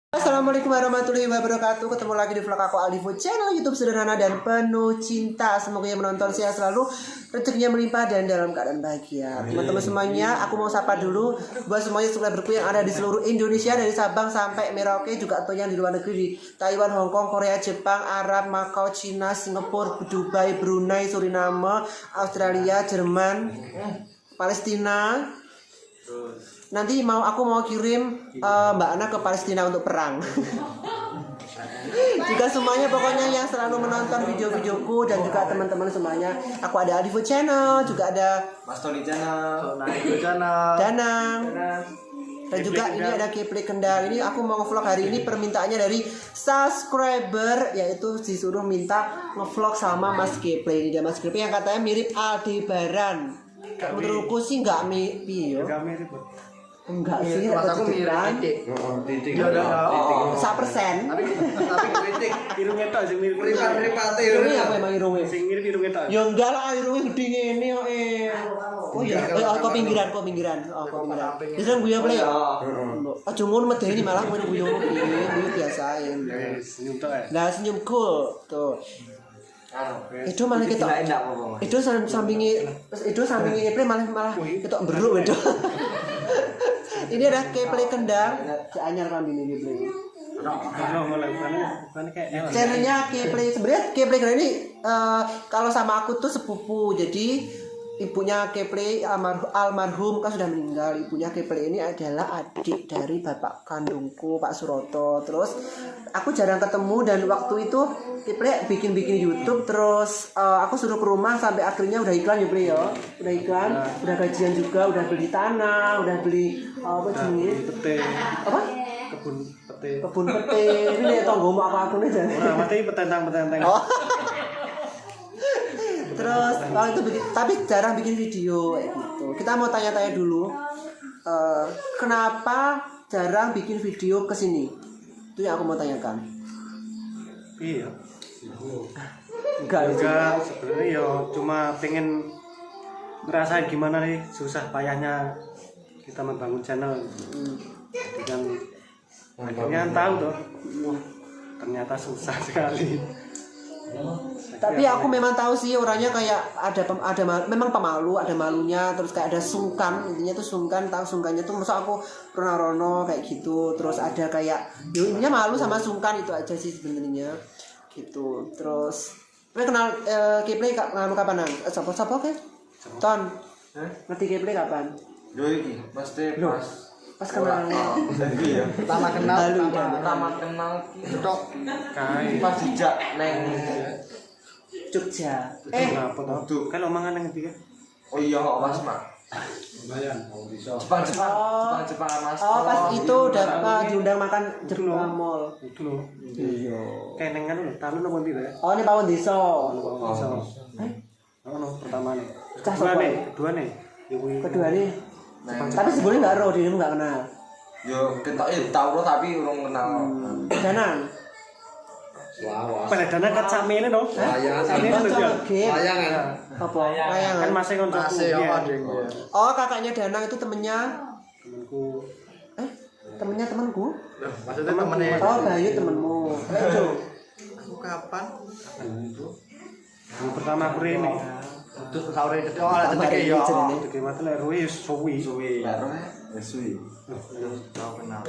Assalamualaikum warahmatullahi wabarakatuh. Ketemu lagi di vlog aku Aldivo, channel YouTube sederhana dan penuh cinta. Semoga yang menonton sehat selalu, rezekinya melimpah dan dalam keadaan bahagia. Teman-teman semuanya, aku mau sapa dulu buat semuanya subscriberku yang ada di seluruh Indonesia, dari Sabang sampai Merauke, juga atau yang di luar negeri, di Taiwan, Hong Kong, Korea, Jepang, Arab, Makau, Cina, Singapura, Dubai, Brunei, Suriname, Australia, Jerman, Palestina. Nanti aku mau kirim Mbak Ana ke Palestina untuk perang. Juga semuanya pokoknya yang selalu menonton video-videoku, dan juga teman-teman semuanya. Aku ada Aldivo channel, juga ada Mas Tony channel, Danang, dan juga ini ada Keplay Kendal. Ini aku mau ngevlog hari ini, permintaannya dari subscriber, yaitu disuruh minta ngevlog sama Mas Keplay. Ini dia Mas Keplay yang katanya mirip Aldebaran. Menurutku sih nggak mirip ya. Enggak sih, mas aku mirip titik. Oh, 1%. Tapi kritik Irungnya tok sing mirip. mirip pate Irungnya apa emang irungnya? Sing mirip irungnya tok. Ya enggak lah, irungnya gede ngene kok. Oh iya, kok pinggiran. Oh, pinggiran. Bisa gue ya, Play. Aja ngono medeni malah ngono guyon iki biasa ya. Senyum tok ya. Nah, senyum cool. Tuh. Itu malah ketok. Itu sampingi Play malah ketok beruk itu. Ini ada Keplay Kendal, anyar kami ini Play. Channelnya Keplay, sebenarnya Keplay Kendal ini kalau sama aku tuh sepupu. Jadi ibunya Keplay almarhum kan sudah meninggal. Ibunya Keplay ini adalah adik dari bapak kandungku, Pak Suroto. Terus aku jarang ketemu, dan waktu itu Keplay bikin YouTube. Terus aku suruh ke rumah, sampai akhirnya udah iklan ya Play ya. Udah iklan, udah gajian juga, udah beli tanah, udah beli apa jenis? Pete. Apa? Kebun pete. Ini nih tonggomu aku nih jan. Ora mati petentang. Oh. Terus itu tapi jarang bikin video kayak gitu. Kita mau tanya-tanya dulu, kenapa jarang bikin video kesini? Itu yang aku mau tanyakan. Iya. Enggak sebenarnya ya cuma pengen ngerasain gimana nih susah payahnya kita membangun channel. Dan akhirnya tahu tuh, wah ternyata susah sekali. Tapi aku memang tahu sih orangnya kayak memang pemalu, ada malunya, terus kayak ada sungkan, intinya tuh sungkan, tahu sungkannya tuh masa aku rono kayak gitu. Terus ada kayak intinya malu sama sungkan, itu aja sih sebenarnya gitu. Terus kenal Keplay kapan? Siapa ke? Ton. Ngerti Keplay kapan? Yo iki pasti Pas kenal. Iya. pertama kenal Tok Kai. pas dijak neng Jogja. Kenapa toh? Kan omongan yang ketiga. oh iya kok Mas Mak. Jepang Mas. Oh, pas itu udah diundang makan Jepang Mall. Itu loh. Iya. Kayak nengan lho, talun apa ndi ya? Oh, ini Pawon Desa. Pertama nih. Kedua nih. Kedua nih. Tapi sebelumnya nggak roh, dirimu nggak kenal. Yo ketok tahu tapi urung kenal. Danang. Peledana kan samene to. layangan Apa? Layangan. Kan masih koncoku. Oh, kakaknya Danang itu temennya. Temanku. Temennya temanku. maksudnya temennya Oh, Bayu temenmu. Itu. aku kapan Yang pertama aku rene. itu sahur itu ada cetek ya Gimana lah Rui suwi. Baru suwi. tahu kenal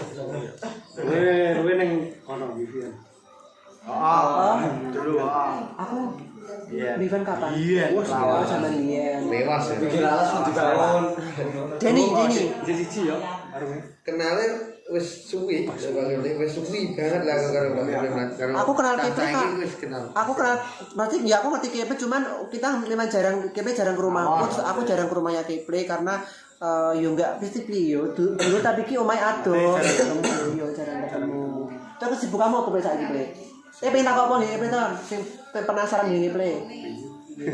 Rui neng kono Vivian. dulu Aku iya Vivian kapan? iya Oh, sama Lian. lewas ya Bikin alas dibangun. Denny. Jadi ya. kenalnya wis suwi wis suwi banget lah kalau Aku kenal Keplay kan. wis kenal Aku kenal, berarti ya aku ngerti Keplay, cuman kita memang Keplay jarang ke rumahku. Terus aku jarang ke rumahnya Keplay karena yo enggak physically yo. Dulu tapi ki omahe adoh. Yo jarang ketemu. Terus kesibukanmu apa Play saiki Play? Pengen takok apa nih Play ton? Sing penasaran nih Play.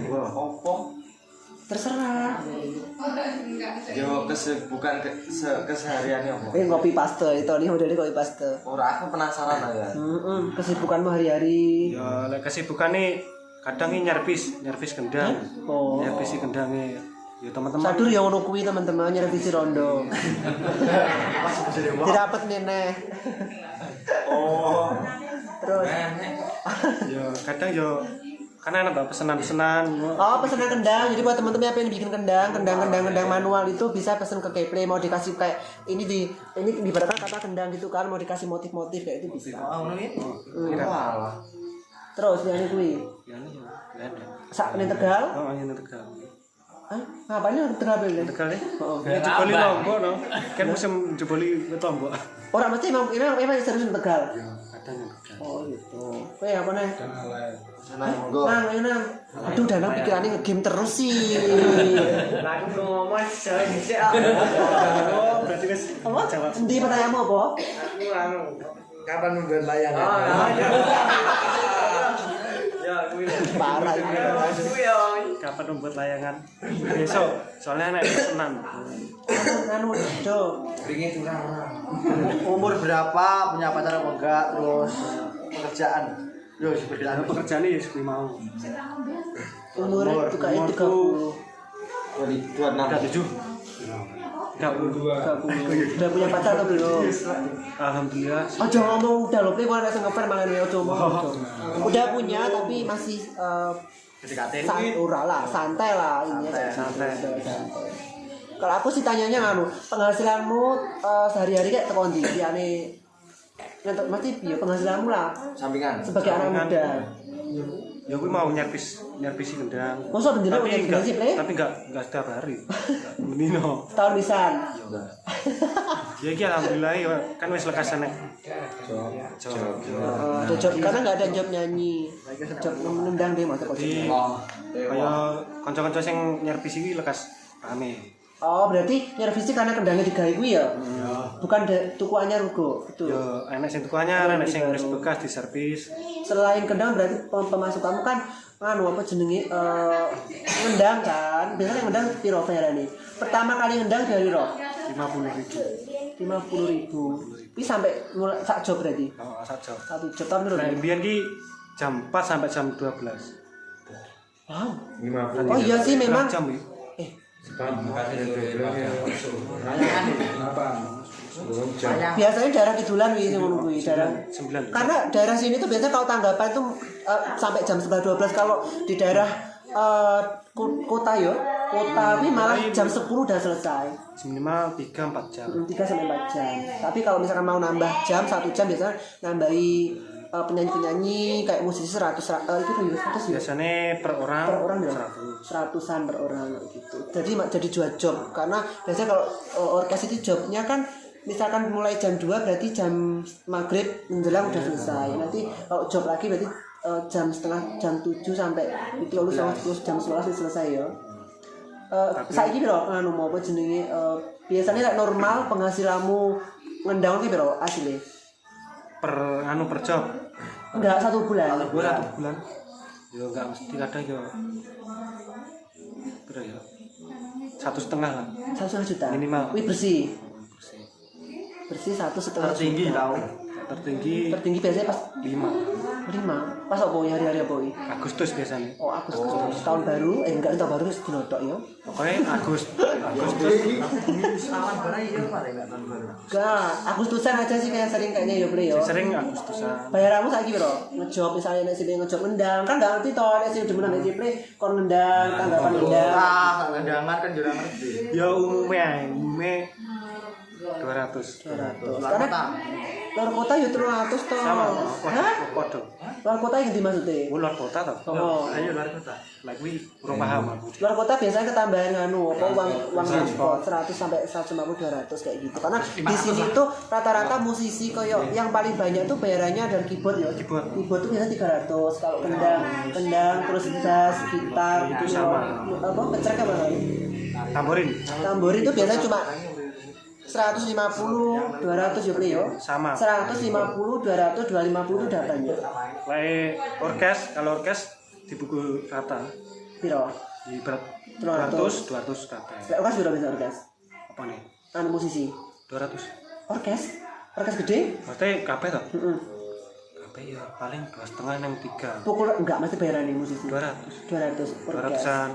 Opo? Terserah. Yo kesibukan kesehariannya apa? Ngopi paste itu nih modelnya kopi paste. Ora aku penasaran aja. Kesibukanmu hari-hari. Ya lek kesibukane kadang iki nyervis kendang. Oh. Nyervis kendange. Ya teman-teman. Sadur yang ngono kuwi teman-teman, revisi rondo. Dirapat neneh. Ya kadang yo karena enak pesanan-pesanan. Oh, pesanan kendang. Jadi buat teman-teman yang pengen bikin kendang manual itu bisa pesen ke Keyplay, mau dikasih kayak ini ibaratkan kata kendang gitu kan, mau dikasih motif-motif kayak itu bisa. Oh, ngono iki. Walah. Terus yang kuwi. Ya ini ya. Sak ning Tegal. Oh, ini Tegal. Hah? Ngapain ning Tegal pilih? Tegal ya? Oh. Ya jeboli Lombok no. Kan musim jeboli Lombok. Orang mesti emang serius ning Tegal. Ya, kadang yang Tegal. Oh gitu. Kowe apa nih? Senang monggo. Nang, ayo nang. Aduh, Danang pikirannya nge-game terus sih. Lah aku belum ngomong sih. Oh, berarti wis Apa? jawab. Endi pertanyaanmu apa? Aku anu kapan membuat layangan? Ya, aku ini. Parah ini. Kapan membuat layangan? Besok. Soalnya anak pesanan. Anu do. Pingin curang. Umur berapa, punya pacar apa enggak, terus pekerjaan. Yo, pekerjaan. Pekerjaan ini seperti mau. Umur itu kayak 30. 27. 32. Udah punya pacar atau belum? Alhamdulillah. Oh, jangan ngomong udah loh, play kalau rasa ngeper malah nih ngomong. Udah punya tapi masih santai lah ini aja. Santai. Kalau aku sih tanyanya nganu, penghasilanmu sehari-hari kayak teko ndi? Liyane mesti piye penghasilanmu lah Sampingan. sebagai anak muda. Ya gue mau nyerpisi kendang. Masa bendina Tapi punya enggak, sih, Play? tapi enggak setiap hari. Menino. Tahun pisan. Ya iki alhamdulillah ya kan wis lekas nek. Ada job karena nggak ada job nyanyi. Job nendang deh masa kok. Kaya kanca-kanca sing nyerpisi iki lekas rame. Oh, berarti nyervisi karena kendangnya digawe kuwi ya? Bukan tuku anyar uga. Betul. Ya enek sing tuku anyar, enek sing wis bekas diservis. Selain kendang berarti pemasukanmu kan anu apa jenenge ngendang kan. Biasanya ngendang piro bayarane? Pertama kali ngendang dari ro 50.000. 50.000. Ini sampai mulai sak job berarti. Oh, saja. Satu job tahun Nah, lho. mbiyen ki jam 4 sampai jam 12. Wow. 50. Oh iya sih memang. Jam ya. Biasanya daerah kidulan wis ngono kuwi, daerah 9. karena daerah sini tuh biasanya kalau tanggapan tuh sampai jam 11-12. Kalau di daerah kota ya, kota ini malah jam 10 udah selesai. Minimal 3-4 jam. 3-4 jam. Tapi kalau misalkan mau nambah jam 1 jam biasanya nambahi penyanyi-penyanyi kayak musisi 100 itu ya. Biasanya per orang ya 100-an per orang gitu. Jadi 2 job karena biasanya kalau orkes itu jobnya kan misalkan mulai jam 2 berarti jam maghrib menjelang udah selesai. Nanti kalau job lagi berarti jam 7 sampai itu lalu jam 11 selesai ya. Saiki piro anu mau apa jenenge biasanya like normal penghasilanmu ngendang ki piro asli? Per job. Enggak 1 bulan. 1 bulan. Ya enggak mesti kadang ya. Berapa ya? 1,5 lah. 1,5 juta. Minimal. Wih bersih. Bersih 1,5 juta. Tertinggi tahu. Tertinggi Biasanya pas 5. 5. Pas apa hari-hari apa iki? Agustus biasanya. Oh, Agustus. Tahun baru, enggak tahun baru wis dinotok ya. Pokoknya Agustus. Sawan barang iya Pak enggak tahun baru. Enggak, Agustusan aja sih kayak sering kayaknya ya Play ya. Sering Agustusan. Bayaranmu saiki piro? Ngejob misalnya nek sing ngejob ngendang, kan enggak ngerti to nek sing demen nek Play kon ngendang, tanggapan ngendang. Ah, ngendangan kan jurang ngerti. Ya umumnya 200. Karena luar kota ya 300 to. Sama. Hah? Podo. Luar kota yang di maksudnya? Luar kota toh. Oh. Ayo luar kota. Lah kuwi kurang paham aku. Luar kota biasanya ketambahan anu apa uang transport 100 sampai 150 200 kayak gitu. Karena di sini tuh rata-rata musisi koyo yang paling banyak tuh bayarannya dari keyboard ya. Keyboard tuh biasanya 300. Kalau kendang terus bass, gitar Itu sama. Apa kecerek apa lagi? Tamborin Itu biasanya cuma 150 200 ya Play yo. sama. 150 200 250 itu udah banyak. Kalau orkes dipukul rata. Piro? Di berat 200 kata. Lek orkes piro bisa orkes? Apa nih? Anu musisi. 200. Orkes gede? Berarti kabeh toh? Heeh. Kabeh ya paling 2,5 nang 3. Pukul enggak mesti bayaran nih musisi. 200. 200 orkes. 200-an.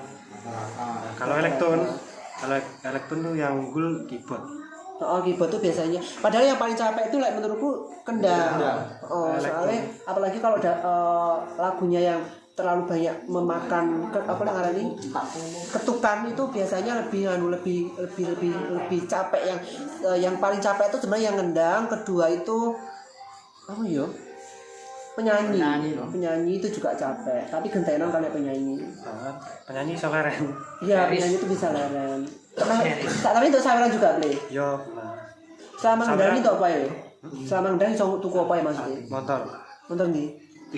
Nah, kalau elektron tuh yang unggul keyboard. Oh, keyboard tuh biasanya. Padahal yang paling capek itu like, menurutku kendang. Oh, soalnya apalagi kalau ada lagunya yang terlalu banyak memakan apa namanya ketukan itu biasanya lebih capek yang paling capek itu sebenarnya yang ngendang, kedua itu apa ya? Penyanyi itu juga capek, tapi gentenan kan ya penyanyi. Penyanyi iso leren. Iya, penyanyi itu bisa leren. Tapi untuk saweran juga, Ble. Yo, Selama ngendang itu apa ya? Selama ngendang iso tuku apa ya maksudnya? motor Motor nih.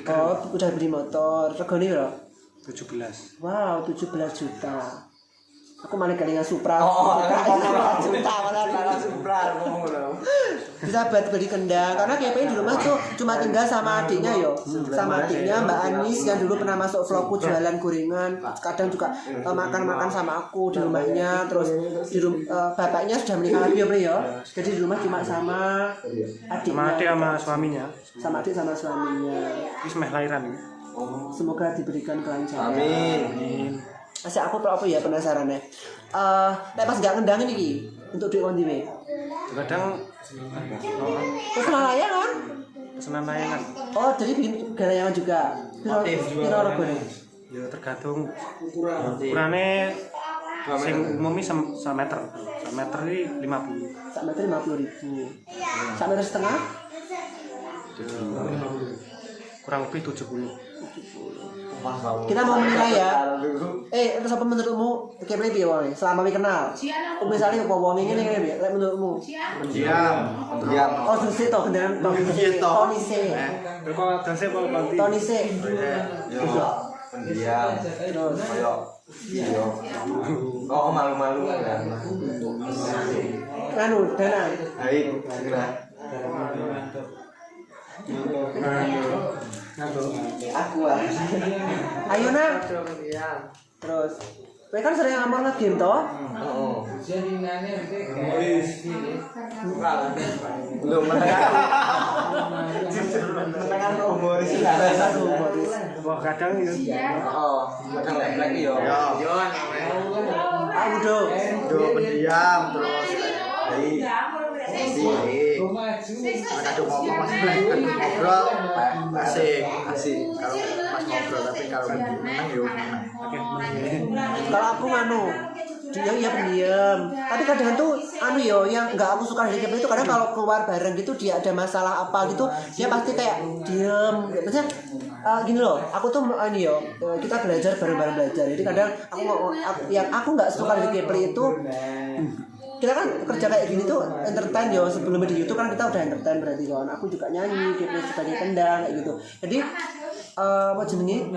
Oh, udah beli motor. Regane piro? 17. Wow, 17 juta. Aku malah kelingan Supra. Juta malah Supra ngomong lho. bisa buat beli kendang karena KPI di rumah tuh cuma tinggal sama adiknya yo, sama adiknya Mbak Anis yang dulu pernah masuk vlogku jualan gorengan, kadang juga makan sama aku di rumahnya. Terus bapaknya sudah menikah lagi ya, jadi di rumah cuma sama adiknya, sama suaminya. sama adik sama suaminya. Wis meh lahiran iki. Semoga diberikan kelancaran. Amin. Masih aku apa ya penasaran ya. Nek pas gak ngendang ini untuk duit on the Kadang pesanan layangan. pesanan layangan. Oh, jadi bikin layangan juga. Piro regane? Ya tergantung ukurane sing umumnya meter. Meter iki 50. Sak meter 50.000. Sak meter setengah? Kurang lebih 70. Kita mau menilai ya. Terus apa menurutmu KPI piye wae? Selama kenal. Misalnya apa wong ngene ngene lek menurutmu? Diam. Oh, sih to kendaraan Tony C. Kok dase apa ganti? Tony C. Yo. Pendiam. Terus Yo. Oh, malu-malu kan. anu Danang. Baik, segera. Aku lah. Ayo Nang. Terus kowe kan sering ngomong nge-game toh? Heeh. Belum menengan humoris. Wah, kadang ya. Oh, kadang lek-lek yo. Aku do. Pendiam terus. Baik. Kadang ngomong ngobrol asik kalau pas ngobrol, tapi kalau menang yo Kalau aku dia ya pendiam. Tapi kadang tuh yo yang nggak aku suka dari KPI itu kadang kalau keluar bareng gitu dia ada masalah apa gitu dia pasti kayak diem. Maksudnya gini loh, aku tuh kita belajar bareng-bareng belajar. Jadi kadang aku nggak suka dari KPI itu kita kan kerja kayak gini tuh entertain yo, sebelumnya di YouTube kan kita udah entertain berarti kan. Aku juga nyanyi, KPI sebagai kendang kayak gitu. Jadi apa jenenge?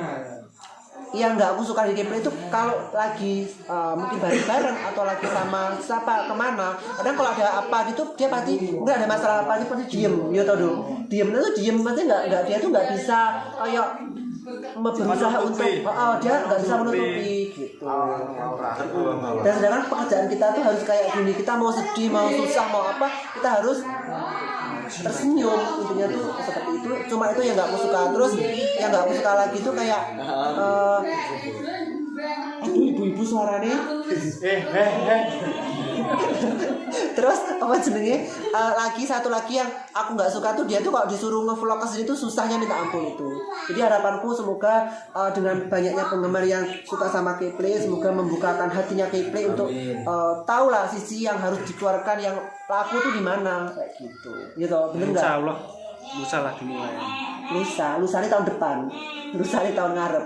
Yang nggak aku suka di KPI itu kalau lagi mungkin bareng-bareng atau lagi sama siapa kemana, kadang kalau ada apa gitu dia pasti nggak ada masalah apa dia pasti diem, ya tau dong. Diem itu diem pasti nggak dia tuh nggak bisa kayak berusaha untuk dia nggak bisa menutupi gitu. Dan sedangkan pekerjaan kita tuh harus kayak gini, kita mau sedih mau susah mau apa kita harus tersenyum, intinya tuh seperti itu. Cuma itu yang nggak aku suka. Terus yang nggak aku suka lagi tuh kayak aduh ibu-ibu suaranya terus apa jenenge satu lagi yang aku nggak suka tuh dia tuh kalau disuruh ngevlog kesini tuh susahnya minta ampun itu. Jadi harapanku semoga dengan banyaknya penggemar yang suka sama KPI, semoga membukakan hatinya KPI untuk tahu lah sisi yang harus dikeluarkan yang laku tuh di mana kayak gitu. Gitu, bener nggak? Insya Allah lusa lah dimulai. Lusa ini tahun depan. Lusa ini tahun ngarep.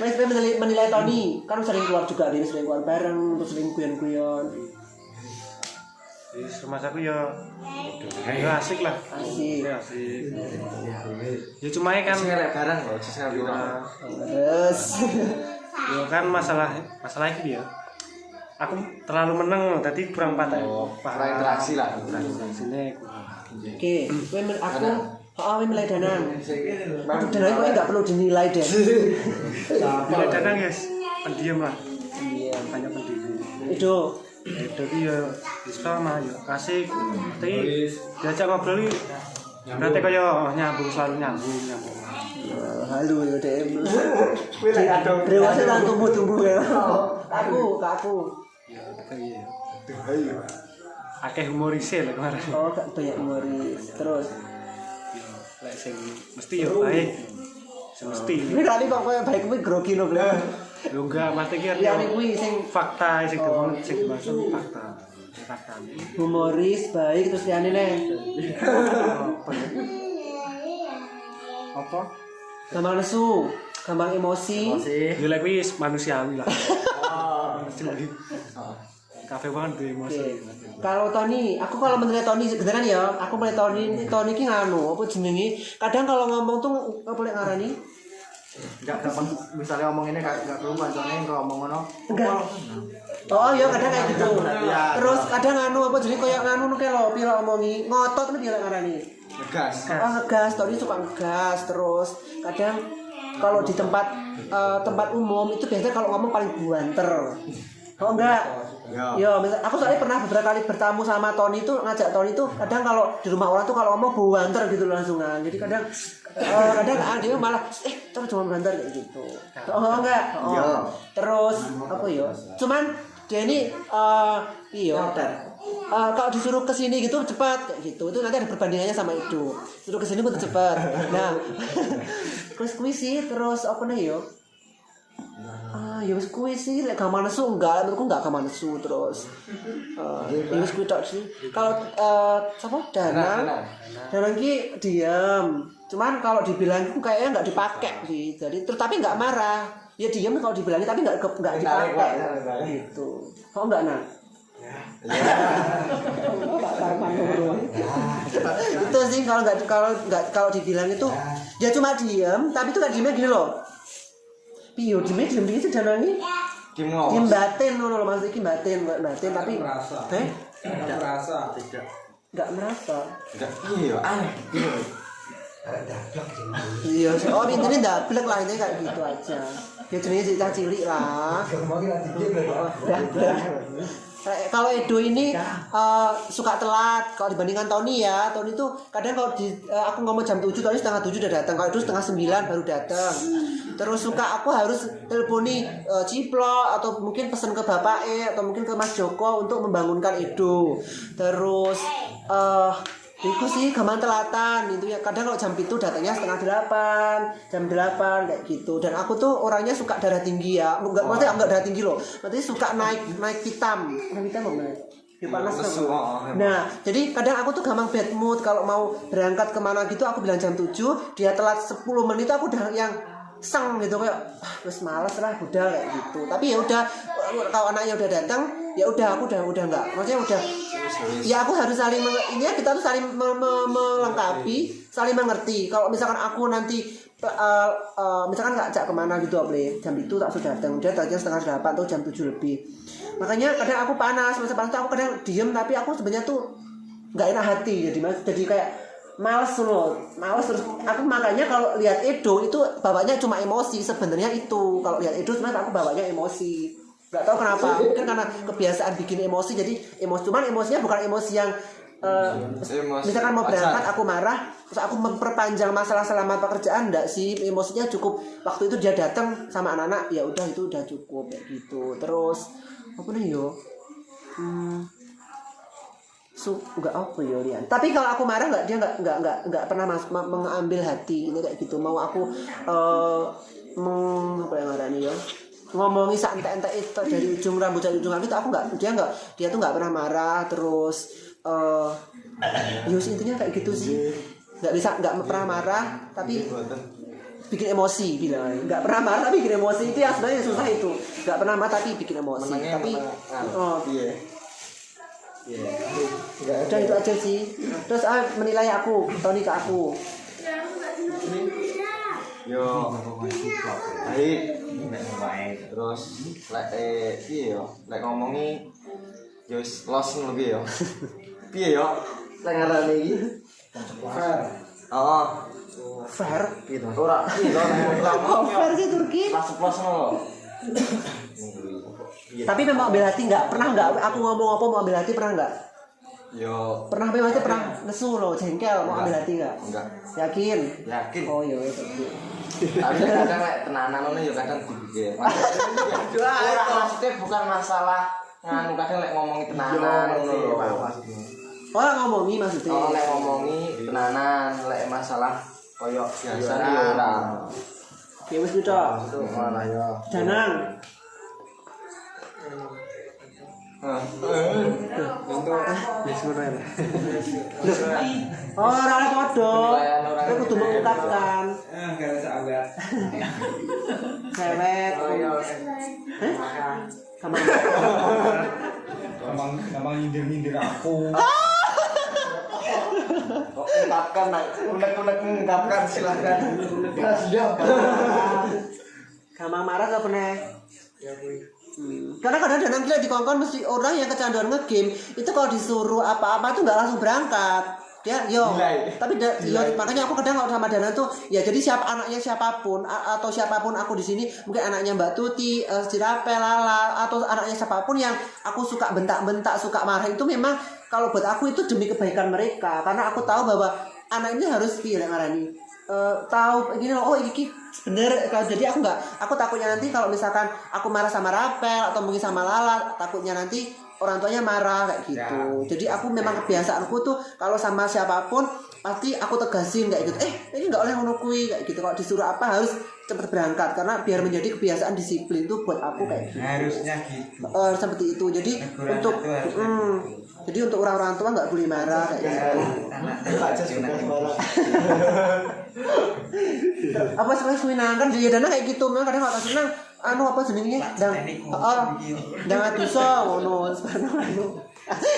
Wes menilai Tony kan sering keluar juga, dia sering keluar bareng, terus sering guyon-guyon. Di rumah aku ya asik lah. Asik. Ya cuma kan Ngelek barang loh, sing Terus ya kan masalah ini ya. Aku terlalu meneng, tadi kurang patah. kurang interaksi lah. Sini oke, aku nilai Danang. Aduh, Danang kok nggak perlu dinilai deh. Nilai Danang ya pendiam lah. Iya. Banyak pendiam. Itu ya bisa mah ya kasih. Tapi diajak ngobrol iki berarti kaya selalu nyambung. halo ya DM. Dewasa kan tumbuh ya. Aku. Ya, kayak akeh humorise lek kemarin. Oh, gak banyak humoris. Terus Lek sing mesti yo baik. Sing mesti. ini kali kok koyo baik kuwi grogi lho, Bro. Lho enggak mesti ki Ya ini kuwi sing fakta sing dimaksud fakta. Fakta. humoris baik terus liyane ne. Apa? Gampang nesu, gampang emosi. Masih. Yo lek kuwi manusiawi lah. Kafe banget tuh emosi. Oke. Kalau Tony, aku kalau menilai Tony sebenarnya ya, aku menilai Tony ki nganu, apa jenenge? Kadang kalau ngomong tuh apa lek ngarani? Enggak misalnya ngomong ini enggak perlu kancane kalau ngomong ngono. Enggak. Oh iya kadang kayak gitu. Terus kadang nganu apa jenenge koyo nganu kayak lho, piye ngomongi, ngotot nek lek ngarani. Ngegas. Oh ngegas, Tony suka ngegas terus kadang kalau di tempat umum itu biasanya kalau ngomong paling buanter. Oh enggak. Ya, misal aku soalnya pernah beberapa kali bertamu sama Tony itu ngajak Tony itu kadang kalau di rumah orang tuh kalau ngomong buanter gitu langsungan. Jadi kadang dia malah terus cuma buanter kayak gitu. Oh enggak. Oh. Terus apa ya? Cuman dia ini iya kalau disuruh ke sini gitu cepat kayak gitu. Itu nanti ada perbandingannya sama itu. Suruh ke sini pun cepat. Nah. Terus kuwi sih terus apa nih yo? Ya wis kuwi sih lek gampang nesu enggak, menurutku enggak gampang nesu terus. Ya wis kuwi tok sih. Kalau sapa Danang ki diam. Cuman kalau dibilang kayaknya enggak dipakai sih. Jadi terus tapi enggak marah. Ya diam kalau dibilangin tapi enggak dipakai. Gitu. Kok enggak nak? Itu sih kalau dibilang itu dia cuma diam tapi itu kan diamnya gini loh. Piyo dime diem iki sedanange. Diem batin ngono lho maksud iki batin tapi enggak merasa. Enggak merasa. Enggak iya aneh. Iya, oh intine ndablek lah intine kayak gitu aja. Ya jenenge cerita cilik lah. Kalau Edo ini suka telat kalau dibandingkan Tony ya. Tony itu kadang kalau aku ngomong jam 7 Tony setengah 7 udah datang. Kalau Edo setengah 9 baru datang. Terus suka aku harus teleponi Ciplok atau mungkin pesan ke bapaknya atau mungkin ke Mas Joko untuk membangunkan Edo. Terus itu sih gampang telatan itu ya. Kadang kalau jam itu datangnya setengah 8, jam 8 kayak gitu. Dan aku tuh orangnya suka darah tinggi ya. Maksudnya enggak darah tinggi loh. Maksudnya suka naik hitam. Hitam apa? Ya panas kan. Nah, jadi kadang aku tuh gampang bad mood kalau mau berangkat kemana gitu aku bilang jam 7, dia telat 10 menit aku udah yang seng gitu kayak wis males lah udah kayak gitu. Tapi ya udah kalau anaknya udah datang ya udah aku udah enggak. Maksudnya udah ya aku harus saling kita harus saling melengkapi, saling mengerti. Kalau misalkan aku nanti misalkan nggak ajak kemana gitu jam itu tak sudah datang dia datangnya setengah 8 atau jam 7 lebih. Makanya kadang aku panas aku kadang diem tapi aku sebenarnya tuh nggak enak hati jadi kayak males terus aku makanya kalau lihat Edo itu bawanya cuma emosi sebenarnya itu kalau lihat Edo sebenarnya aku bawanya emosi nggak tahu kenapa mungkin karena kebiasaan bikin emosi jadi cuman emosinya bukan emosi yang misalkan mau berangkat aku marah terus aku memperpanjang masalah selama pekerjaan enggak sih emosinya cukup waktu itu dia datang sama anak-anak ya udah itu udah cukup kayak gitu. Terus apa nih yo enggak apa ya Rian. Tapi kalau aku marah dia enggak pernah mengambil hati ini kayak gitu. Mau aku apa yang ngarani ya? Ngomongi sak entek-entek itu dari ujung rambut sampai ujung kaki itu aku dia tuh enggak pernah marah terus intinya kayak gitu sih. Enggak pernah marah tapi bikin emosi bilang. Enggak pernah marah tapi bikin emosi itu yang sebenarnya susah itu. Enggak pernah marah tapi bikin emosi. Tapi udah itu aja sih. Terus menilai aku, Tony ke aku. Yo, baik. Terus lek ngomongi yo los lebih yo. Piye yo? Lek ngarani iki. Fair. Oh. Fair Gitu. Ora fair sih Turki. Pas-pas lho. Tapi memang ambil hati pernah aku ngomong apa mau ambil hati pernah enggak? Yo, pernah nesu lo jengkel mau ambil hati enggak? Enggak. Yakin? Oh iya itu. Tapi kadang lek tenanan ngono yo kadang dipikir. Maksudnya bukan masalah nganu kadang lek ngomongi Iya, tenanan ngono lho. paham maksudnya. Orang ngomongi maksudnya. Oh, lek ngomongi tenanan lek masalah koyo biasa Iya. ya ora. Ya wis kuwi tok. Itu malah ya. Danang. Wis ngono ya. Oh, ora oleh padha. Kowe kudu mengungkapkan. Enggak sahabat. Cewek. Kamar. Gampang nyindir aku. Kok ungkapkan, unek-unek mengungkapkan silakan. Gampang marah gak pernah. Karena kadang Danang gila dikongkon mesti orang yang kecanduan ngegame itu kalau disuruh apa-apa tuh nggak langsung berangkat. Dia tapi makanya aku kadang kalau sama Danang tuh ya jadi anaknya siapapun atau siapapun aku di sini mungkin anaknya Mbak Tuti, Sirape, Lala atau anaknya siapapun yang aku suka bentak-bentak, suka marah itu memang kalau buat aku itu demi kebaikan mereka karena aku tahu bahwa anak ini harus ngarani tahu gini loh, oh ini bener kalau jadi aku takutnya nanti kalau misalkan aku marah sama Rapel atau mungkin sama Lala takutnya nanti orang tuanya marah kayak gitu ya. Jadi aku memang kebiasaanku tuh kalau sama siapapun pasti aku tegasin kayak gitu ini nggak oleh menukui kayak gitu kalau disuruh apa harus cepat berangkat karena biar menjadi kebiasaan disiplin tuh buat aku kayak gitu Harusnya gitu. Seperti itu jadi untuk orang-orang tua nggak boleh marah kayak gitu. Apa sebenarnya senang kan dia Danang kayak gitu memang kadang nggak senang apa jenenge dang atuso ngono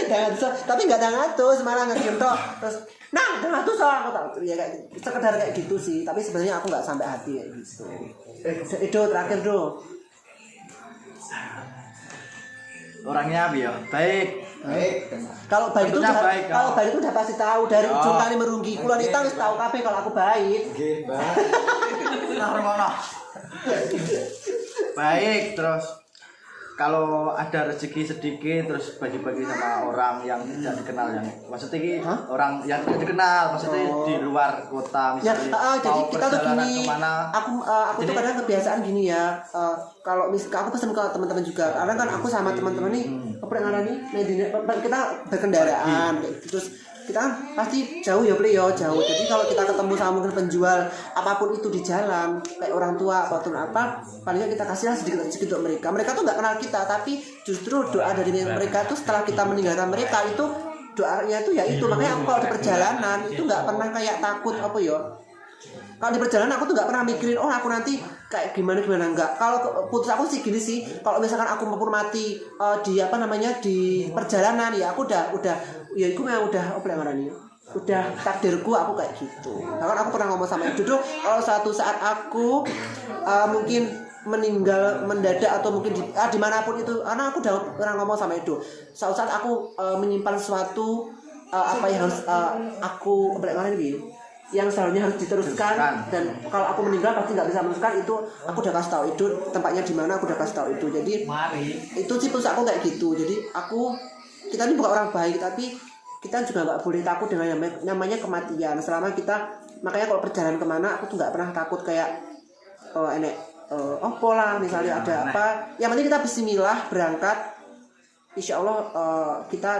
dang atuso tapi nggak dang atus malah ngegim tok terus dang atuso aku tahu ya kayak sekedar kayak gitu sih tapi sebenarnya aku nggak sampai hati kayak gitu. Itu terakhir do Orangnya ya baik. Kalau baik itu udah pasti tahu dari ujung kali merunggi kulon itu harus tahu kabeh kalau aku baik. Nggih, Mbak. Baik terus kalau ada rezeki sedikit terus bagi-bagi sama orang yang tidak dikenal yang maksudnya ini orang yang tidak dikenal maksudnya di luar kota misalnya jadi kita tuh gini kemana, aku tuh kadang kebiasaan gini ya kalau aku pesen ke teman-teman juga karena kan aku sama teman-teman nih kita berkendaraan terus kita kan pasti jauh ya jauh jadi kalau kita ketemu sama mungkin penjual apapun itu di jalan kayak orang tua apapun apa palingnya kita kasih sedikit untuk mereka tuh nggak kenal kita tapi justru doa dari mereka tuh setelah kita meninggalkan mereka itu doanya tuh ya itu makanya aku kalau di perjalanan itu nggak pernah kayak takut apa ya kalau di perjalanan aku tuh nggak pernah mikirin aku nanti kayak gimana enggak kalau putus aku sih gini sih kalau misalkan aku maupun mati di perjalanan ya aku udah ya itu memang udah udah takdirku aku kayak gitu karena aku pernah ngomong sama Edo kalau suatu saat aku mungkin meninggal mendadak atau mungkin dimanapun itu karena aku udah pernah ngomong sama Edo suatu saat aku menyimpan sesuatu apa yang harus aku yang seharusnya harus diteruskan dan kalau aku meninggal pasti nggak bisa meneruskan itu aku udah kasih tahu itu tempatnya di mana aku udah kasih tahu itu jadi itu sih terus aku kayak gitu jadi kita ini bukan orang baik tapi kita juga nggak boleh takut dengan yang namanya kematian selama kita makanya kalau perjalanan kemana aku tuh nggak pernah takut kayak pola misalnya ada apa yang penting kita bismillah berangkat insya Allah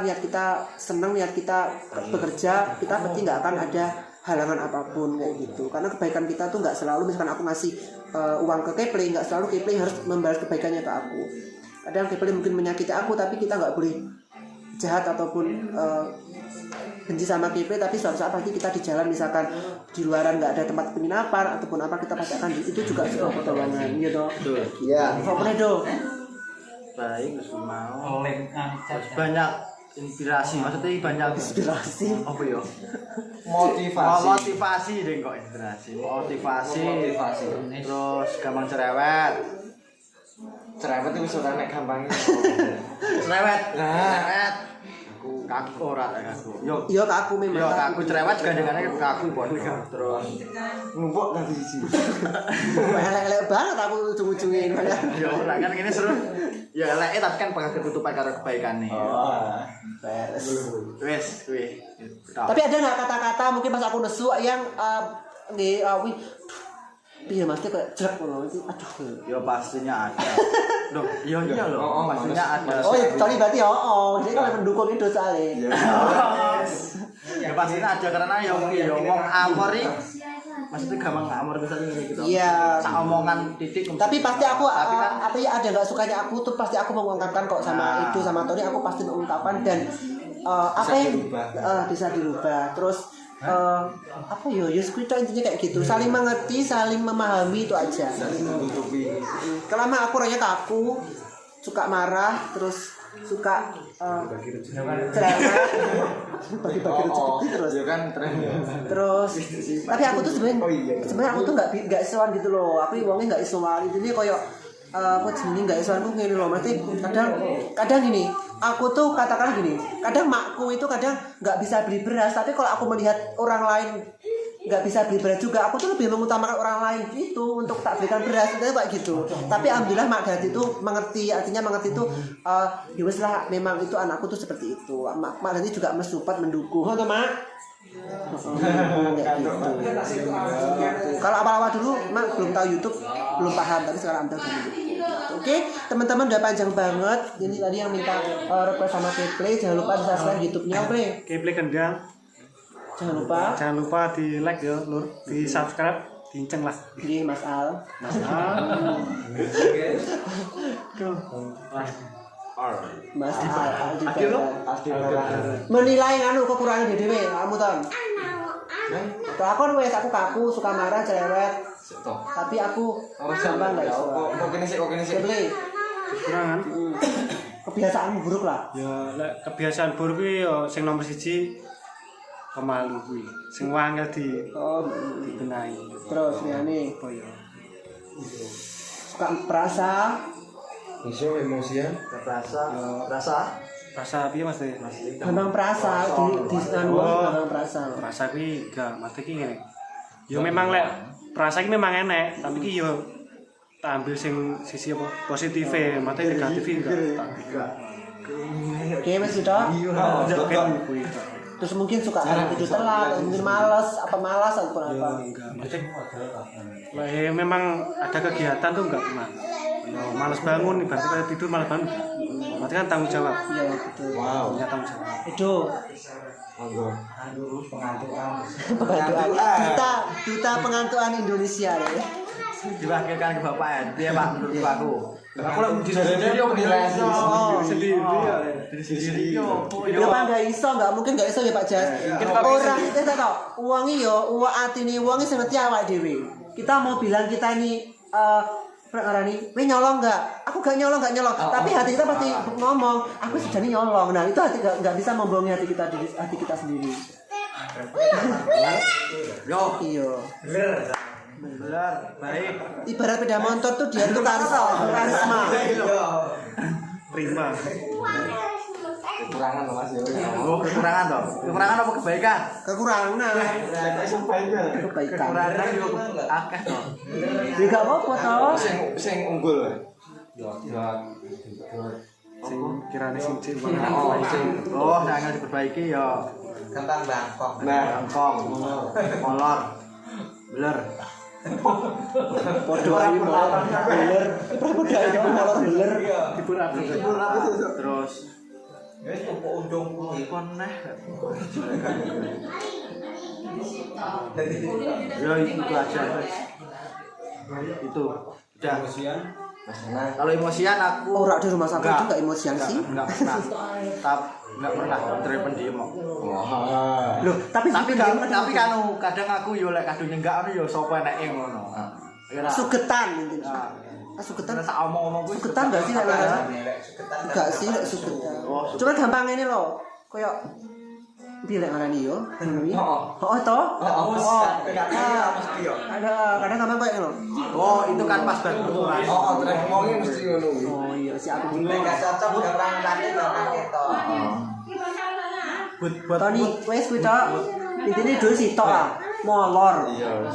niat kita senang niat kita bekerja kita pasti nggak akan ada halangan apapun kayak gitu karena kebaikan kita tuh nggak selalu misalkan aku ngasih uang ke Kepling nggak selalu Kepling harus membalas kebaikannya ke aku kadang Kepling mungkin menyakiti aku tapi kita nggak boleh jahat ataupun benci sama Kepling tapi suatu saat pasti kita di jalan misalkan di luaran nggak ada tempat penginapan ataupun apa kita pasti akan itu juga sebuah pertolongan gitu ya Baik, mau. banyak inspirasi maksudnya banyak inspirasi apa ya Motivasi deh kok motivasi terus gampang cerewet itu bisa nek gampang cerewet kaku ora kaku yo kaku memang kaku cerewet gandengannya kaku terus numpuk kan siji elek banget aku ujung-ujungin ya ora kan ini seru ya elek tapi kan bakal ketutupan karo kebaikane wes tapi ada nggak kata-kata mungkin pas aku nesu yang Piye Mas kayak jelek ngono itu aduh. Ya pastinya ada. Loh, iya loh. Pastinya ada. Oh, sorry berarti jadi kalau mendukung itu soalnya. Ya pastinya ada karena ya wong amor iki maksudnya gampang amor misalnya gitu. Iya. Sak omongan titik. Tapi pasti aku tapi kan apa ya ada nggak sukanya aku tuh pasti aku mengungkapkan kok sama itu sama Tony aku pasti mengungkapkan dan apa yang bisa dirubah terus apa yo kita intinya kayak gitu saling mengerti saling memahami itu aja kelama aku orangnya kaku suka marah terus suka cerewet bagi-bagi rezeki terus ya kan terus tapi aku tuh sebenarnya aku tuh nggak isoan gitu loh aku uangnya nggak isoan jadi koyo aku sebenarnya nggak isoan aku gini loh mesti kadang gini aku tuh katakan gini kadang makku itu kadang nggak bisa beli beras tapi kalau aku melihat orang lain nggak bisa beli beras juga aku tuh lebih mengutamakan orang lain itu untuk tak berikan beras itu kayak gitu tapi alhamdulillah Mak Dati itu mengerti artinya mengerti itu ya wes lah memang itu anakku tuh seperti itu Mak Dati juga mensupport mendukung oh Mak gitu. Kalau awal-awal dulu Mak belum tahu YouTube belum paham tapi sekarang udah YouTube. Oke, teman-teman udah panjang banget. Ini tadi yang minta request sama Keplay, jangan lupa di subscribe YouTube-nya, Play. Keplay kendang. Jangan lupa di like ya, Lur. Di subscribe, diinceng lah. Ini Mas Al. Mas Al juga. Menilai kekurangan dhewe, kamu ton. Aku wes aku kaku, suka marah, cerewet. Tapi aku sama enggak iso. Kok kene sih. Kekurangan. Kebiasaanmu buruk lah. Ya, lek kebiasaan buruk kuwi ya sing nomor 1 pemalu kuwi. Sing wangel dibenahi. Terus liyane Apa ya? suka perasa, Iso emosian. Rasa piye Mas? gampang perasa di gampang perasa. Rasa kuwi gak mate ki ngene. Ya memang lek rasa ki memang enek, tapi ki yo tak ambil sing sisi apa positif mate negatif enggak. Oke, Mas sudah. Terus mungkin suka tidur telat, mungkin malas atau apa. Enggak, maksudnya memang ada kegiatan tuh enggak pernah. Ya, malas bangun, ibaratnya kayak tidur malas bangun. Berarti kan tanggung jawab. Iya, betul. Wow. Punya tanggung jawab. Itu Monggo. pengantuan. Duta pengantuan Indonesia ya. diwakilkan ke Bapak ya. Piye Pak menurut aku? Aku lek di Jadi dia penilaian Sendiri ya. diri sendiri yo. Ya Pak nggak iso, nggak mungkin nggak iso ya Pak Jas. Orang itu tahu, uangnya yo, uang atine uangnya seperti awak dewi. Kita mau bilang kita ini perkarani, we nyolong nggak? Aku nggak nyolong. Tapi hati kita pasti ngomong, aku sudah nih nyolong. Nah itu hati nggak bisa membohongi hati kita sendiri. Yo, Iya. benar, baik. Ibarat beda motor tuh dia tuh karisma. Prima. kekurangan loh Mas ya. Oh, kekurangan toh. Kekurangan apa kebaikan? Kekurangan. Kebaikan. Kekurangan yo akeh toh. Ya nggak apa-apa toh. Sing unggul. Sing kirane sing cek Oh, jangan diperbaiki yo. Kentang Bangkok. Bangkong. Molor. Beler. Podo ae molor beler. Pramuda iki molor beler. Terus Wis undung kon neh. Ya itu aja. Itu. Udah. Kalau emosian aku Ora di rumah sakit itu enggak emosian sih. Enggak pernah. Enggak pernah dari pendiam kok. Wah. Loh, tapi Tapi kan kadang aku yo lek kadung nyenggak yo sapa eneke ngono. Ora. sugetan intinya. Sugetan Tak omong-omong kuwi. sugetan enggak sih lek enggak sih lek sugetan. Cuma gampang ini loh. Kayak pilih ngarani yo. Oh toh? Ada kadang gampang kayak ngono. Oh, itu kan pas berhubungan. Oh, terus ngomongnya mesti ngono. Oh iya sih aku bingung. Nek cocok orang tadi orang ketok. Buat Tony, wes kuwi tok. Intine dul sitok lah. Molor. Iya.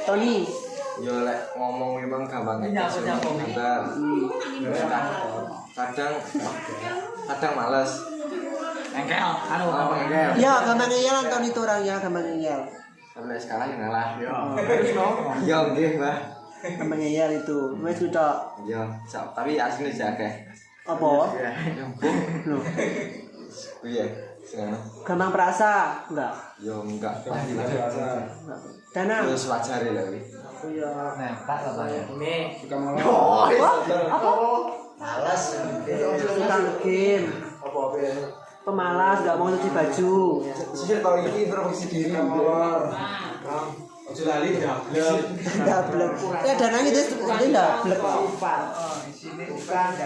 Tony, Yo lek ngomong memang gampang. Bentar. Kadang males. engkel, Engkel. ya gampang ngeyel Tony itu orangnya gampang ngeyel. Sampai sekarang yang ngalah. Terus no. Yo nggih, Mbah. Namanya ya itu. Wes udah Yo, tapi asline jaga. apa? Loh, Iya, seneng. gampang perasa enggak? Yo enggak. Dana. Yo swajare lho iki. Iya. Oh, Apa? Malas. Suka game. Pemalas, nggak mau cuci baju. Sisir kalau ini introspeksi diri. Ojo lali Dablek. Ya Dana itu dablek.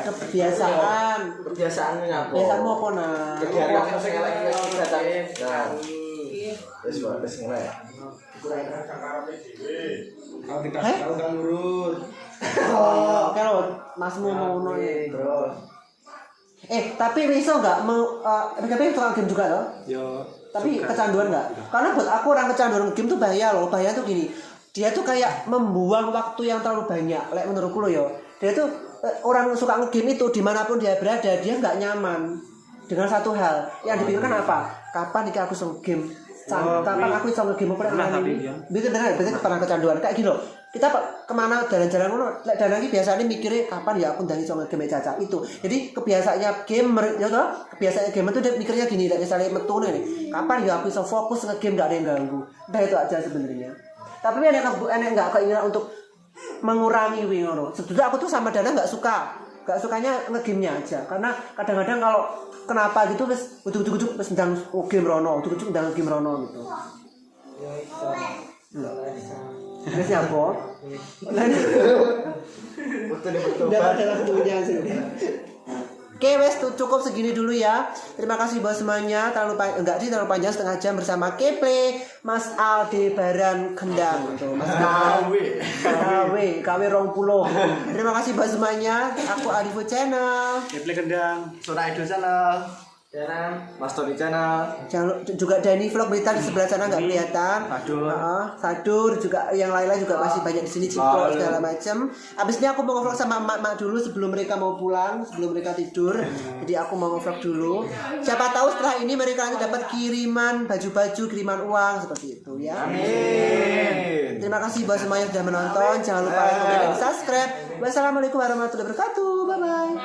Kebiasaan. Kebiasaanmu nyapa? Biasamu apa nah? Kegiatan sing elek iki datang. Nah. Wis mulai. Kalau tidak Heh? tahu kan nurut. Oh, kalau masmu mau ngono ya. Tapi Riso nggak mau PKP tukang game juga loh. Yo. Tapi suka. kecanduan nggak? Karena buat aku orang kecanduan game tuh bahaya loh. Bahaya tuh gini. Dia tuh kayak membuang waktu yang terlalu banyak. Like menurutku loh yo. Dia tuh orang suka ngegame itu dimanapun dia berada dia nggak nyaman dengan satu hal. Yang dipikirkan apa? Kapan nih aku bisa game? Kapan aku bisa ngegame apa ini? Berarti pernah kecanduan kayak gitu loh. Kita kemana jalan-jalan ngono lek dan lagi biasanya mikirnya kapan ya aku ndang iso ngegame caca itu. Jadi kebiasaannya gamer ya toh, kebiasaannya gamer tuh dia mikirnya gini, lek misalnya metu nih. Kapan ya aku iso fokus ngegame enggak ada yang ganggu. Nah itu aja sebenarnya. Tapi enek enggak keinginan untuk mengurangi wing ngono. Sebetulnya aku tuh sama Dana enggak sukanya ngegame-nya aja. Karena kadang-kadang kalau kenapa gitu wis ujug-ujug wis ndang game rono, ujug-ujug ndang game rono gitu. Ini siapa? Udah ada waktunya sih. Oke, wes cukup segini dulu ya. Terima kasih buat semuanya. Terlalu panjang setengah jam bersama Keple, Mas Aldebaran Kendang gitu. Mas KW 20. Terima kasih buat semuanya. Aku Alivo Channel. Keple Kendang. Sora Edo Channel. Mas Tony Channel. Jangan juga Dani Vlog berita di sebelah sana nggak kelihatan. Sadur juga yang lain-lain juga masih banyak di sini Ciplok segala macam. Abis ini aku mau nge-vlog sama emak-emak dulu sebelum mereka mau pulang, sebelum mereka tidur. Jadi aku mau nge-vlog dulu. Siapa tahu setelah ini mereka nanti dapat kiriman baju-baju, kiriman uang seperti itu ya. Amin. Terima kasih buat semuanya yang sudah menonton. Jangan lupa like, comment, dan subscribe. Wassalamualaikum warahmatullahi wabarakatuh. Bye bye.